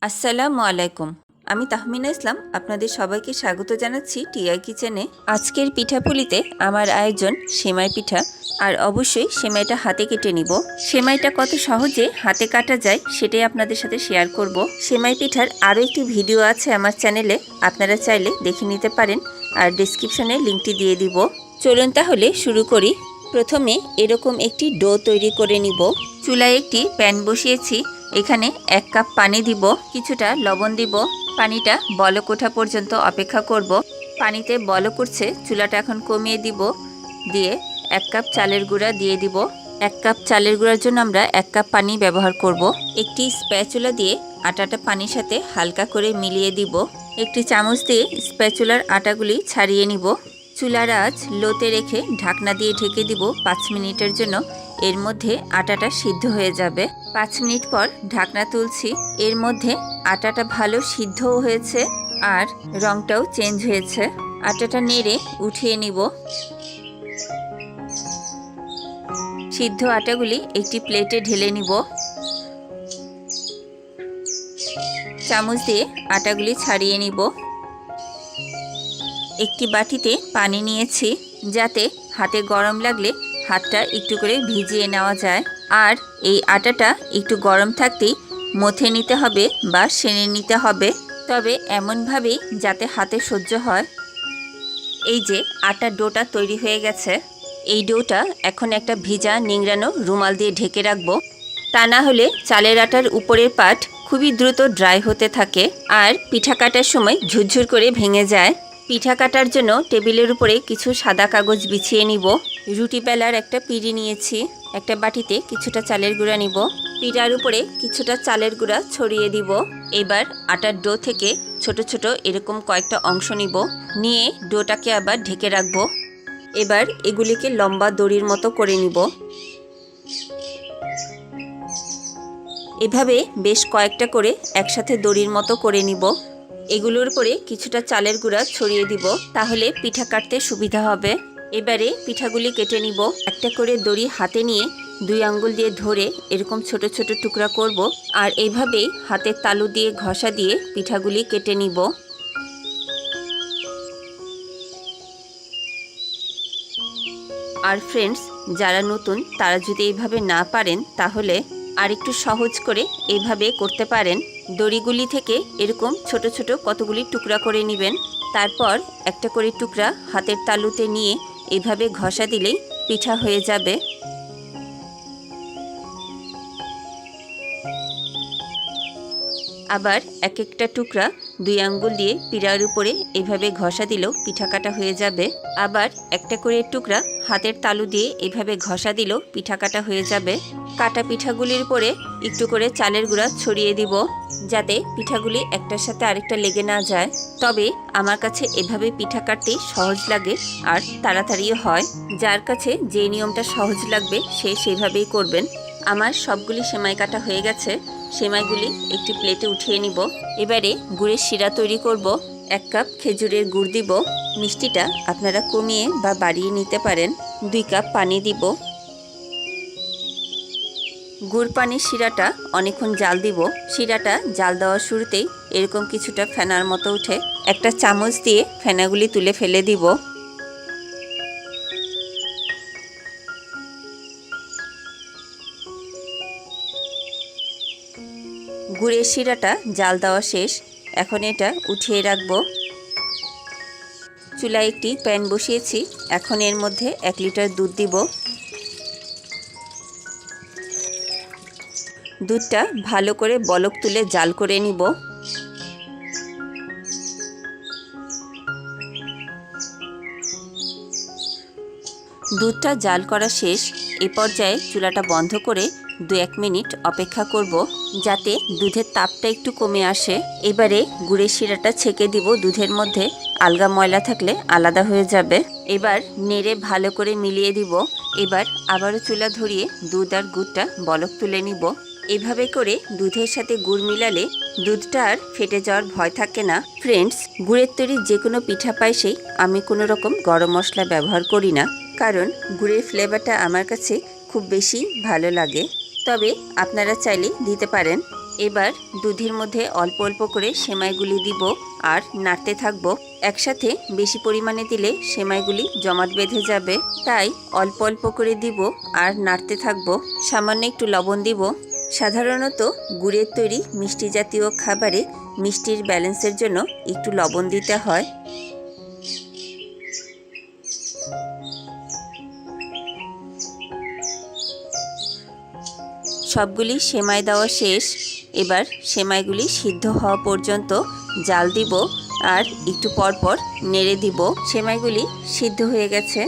আসসালামু আলাইকুম। আমি তাহমিনা ইসলাম আপনাদের সবাইকে স্বাগত জানাচ্ছি টিআই কিচেনে। আজকের পিঠাপুলিতে আমার আয়োজন সেমাই পিঠা, আর অবশ্যই সেমাইটা হাতে কেটে নিব। সেমাইটা কত সহজে হাতে কাটা যায় সেটাই আপনাদের সাথে শেয়ার করব। সেমাই পিঠার আরও একটি ভিডিও আছে আমার চ্যানেলে, আপনারা চাইলে দেখে নিতে পারেন, আর ডেসক্রিপশনে লিঙ্কটি দিয়ে দিব। চলুন তাহলে শুরু করি। প্রথমে এরকম একটি ডো তৈরি করে নিব। চুলায় একটি প্যান বসিয়েছি, এখানে 1 কাপ পানি দিব, কিছুটা লবণ দিব। পানিটা বলক ওঠা পর্যন্ত অপেক্ষা করব। পানিতে বলক উঠছে, চুলাটা এখন কমিয়ে দিব। দিয়ে 1 কাপ চালের গুঁড়া দিয়ে দিব। 1 কাপ চালের গুঁড়ার জন্য আমরা 1 কাপ পানি ব্যবহার করব। একটি স্প্যাচুলা দিয়ে আটাটা পানির সাথে হালকা করে মিলিয়ে দিব। একটি চামচ দিয়ে স্প্যাচুলার আটাগুলি ছাড়িয়ে নিব। চুলার আঁচ লোতে রেখে ঢাকনা দিয়ে ঢেকে দিব 5 মিনিটের জন্য। এর মধ্যে আটাটা সিদ্ধ হয়ে যাবে। 5 মিনিট পর ঢাকনা তুলছি। এর মধ্যে আটাটা ভালো সিদ্ধও হয়েছে আর রংটাও চেঞ্জ হয়েছে। আটাটা নেড়ে উঠিয়ে নিব। সিদ্ধ আটাগুলি একটি প্লেটে ঢেলে নিব। চামচ দিয়ে আটাগুলি ছাড়িয়ে নিব। একটি বাটিতে পানি নিয়েছি, যাতে হাতে গরম লাগলে হাতটা একটু করে ভিজিয়ে নেওয়া যায়। আর এই আটাটা একটু গরম থাকতেই মথে নিতে হবে বা সেনে নিতে হবে, তবে এমনভাবেই যাতে হাতে সহ্য হয়। এই যে আটার ডোটা তৈরি হয়ে গেছে, এই ডোটা এখন একটা ভিজা নিংড়ানো রুমাল দিয়ে ঢেকে রাখবো। তা না হলে চালের আটার উপরের পাট খুবই দ্রুত ড্রাই হতে থাকে আর পিঠা কাটার সময় ঝুরঝুর করে ভেঙে যায়। পিঠা কাটার জন্য টেবিলের উপরে কিছু সাদা কাগজ বিছিয়ে নিব। রুটি বেলার একটা পিঁড়ি নিয়েছি, একটা বাটিতে কিছুটা চালের গুঁড়া নিব। পিঠার উপরে কিছুটা চালের গুঁড়া ছড়িয়ে দিব। এবার আটার ডো থেকে ছোট ছোট এরকম কয়েকটা অংশ নিব, নিয়ে ডোটাকে আবার ঢেকে রাখবো। এবার এগুলিকে লম্বা দড়ির মতো করে নিব। এভাবে বেশ কয়েকটা করে একসাথে দড়ির মতো করে নিব। এগুলোর উপরে কিছুটা চালের গুঁড়া ছড়িয়ে দিব, তাহলে পিঠা কাটতে সুবিধা হবে। এবারে পিঠাগুলি কেটে নিব। একটা করে দড়ি হাতে নিয়ে 2 আঙ্গুল দিয়ে ধরে এরকম ছোট ছোট টুকরা করব, আর এইভাবেই হাতের তালু দিয়ে ঘষা দিয়ে পিঠাগুলি কেটে নিব। আর ফ্রেন্ডস, যারা নতুন তারা যদি এইভাবে না পারেন তাহলে আর একটু সহজ করে এইভাবে করতে পারেন। দড়িগুলি থেকে এরকম ছোট ছোট কতগুলি টুকরা করে নেবেন। তারপর একটা করে টুকরা হাতের তালুতে নিয়ে এইভাবে ঘষা দিলেই পিঠা হয়ে যাবে। আবার এক একটা টুকরা 2 আঙ্গুল দিয়ে পিঠার উপরে এভাবে ঘষা দিলেও পিঠা কাটা হয়ে যাবে। আবার একটা করে টুকরা হাতের তালু দিয়ে এভাবে ঘষা দিলেও পিঠা কাটা হয়ে যাবে। কাটা পিঠাগুলির উপরে একটু করে চালের গুঁড়া ছড়িয়ে দিব, যাতে পিঠাগুলি একটার সাথে আরেকটা লেগে না যায়। তবে আমার কাছে এভাবে পিঠা কাটতেই সহজ লাগে আর তাড়াতাড়িও হয়। যার কাছে যে নিয়মটা সহজ লাগবে সে সেভাবেই করবেন। আমার সবগুলি সেমাই কাটা হয়ে গেছে। সেমাইগুলি একটি প্লেটে উঠিয়ে নিব। এবারে গুড়ের শিরা তৈরি করব। 1 কাপ খেজুরের গুড় দিব। মিষ্টিটা আপনারা কমিয়ে বা বাড়িয়ে নিতে পারেন। 2 কাপ পানি দিব। গুড় পানির শিরাটা অনেকক্ষণ জাল দিব। শিরাটা জাল দেওয়ার শুরুতেই এরকম কিছুটা ফেনার মতো উঠে, একটা চামচ দিয়ে ফেনাগুলি তুলে ফেলে দিব। গুড়ের শিরাটা জাল দেওয়া শেষ, এখন এটা উঠিয়ে রাখবো। চুলায় একটি প্যান বসিয়েছি, এখন এর মধ্যে 1 লিটার দুধ দিব। দুধটা ভালো করে বলক তুলে জাল করে নিব। দুধটা জাল করা শেষ। এ পর্যায়ে চুলাটা বন্ধ করে 2-1 মিনিট অপেক্ষা করব, যাতে দুধের তাপটা একটু কমে আসে। এবারে গুড়ের শিরাটা ছেঁকে দিব দুধের মধ্যে, আলগা ময়লা থাকলে আলাদা হয়ে যাবে। এবার নেড়ে ভালো করে মিলিয়ে দিব। এবার আবারও চুলা ধরিয়ে দুধ আর গুড়টা বলক তুলে নিব। এভাবে করে দুধের সাথে গুড় মিলালে দুধটা আর ফেটে যাওয়ার ভয় থাকে না। ফ্রেন্ডস, গুড়ের তৈরি যে কোনো পিঠা পায়েসেই আমি কোনো রকম গরম মশলা ব্যবহার করি না, কারণ গুড়ের ফ্লেভারটা আমার কাছে খুব বেশি ভালো লাগে। তবে আপনারা চাইলে দিতে পারেন। এবার দুধের মধ্যে অল্প অল্প করে সেমাইগুলি দিব আর নাড়তে থাকবো। একসাথে বেশি পরিমাণে দিলে সেমাইগুলি জমাট বেঁধে যাবে, তাই অল্প অল্প করে দিব আর নাড়তে থাকবো। সামান্য একটু লবণ দিব। সাধারণত গুড়ের তৈরি মিষ্টি জাতীয় খাবারে মিষ্টির ব্যালেন্সের জন্য একটু লবণ দিতে হয়। সবগুলি সেমাই দেওয়া শেষ। এবার সেমাইগুলি সিদ্ধ হওয়া পর্যন্ত জাল দিব আর একটু পরপর নেড়ে দিব। সেমাইগুলি সিদ্ধ হয়ে গেছে।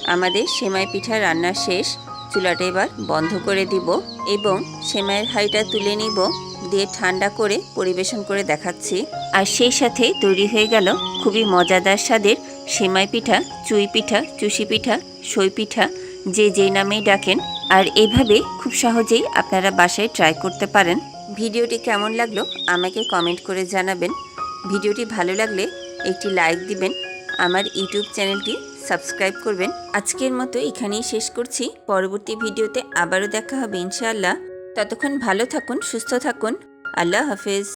আমাদের সেমাই পিঠা রান্না শেষ। চুলাটা এবার বন্ধ করে দিব এবং সেমাইয়ের হাঁড়িটা তুলে নিব, দিয়ে ঠান্ডা করে পরিবেশন করে দেখাচ্ছি। আর সেই সাথে তৈরি হয়ে গেল খুবই মজাদার স্বাদের সেমাই পিঠা, চুই পিঠা, চুষি পিঠা, সই পিঠা, যে যেই নামেই ডাকেন। আর এইভাবে খুব সহজেই আপনারা বাসায় ট্রাই করতে পারেন। ভিডিওটি কেমন লাগলো আমাকে কমেন্ট করে জানাবেন। ভিডিওটি ভালো লাগলে একটি লাইক দিবেন, আমার ইউটিউব চ্যানেলটি সাবস্ক্রাইব করবেন। আজকের মতো এখানেই শেষ করছি। পরবর্তী ভিডিওতে আবারও দেখা হবে ইনশাআল্লাহ। ততক্ষণ ভালো থাকুন, সুস্থ থাকুন। আল্লাহ হাফেজ।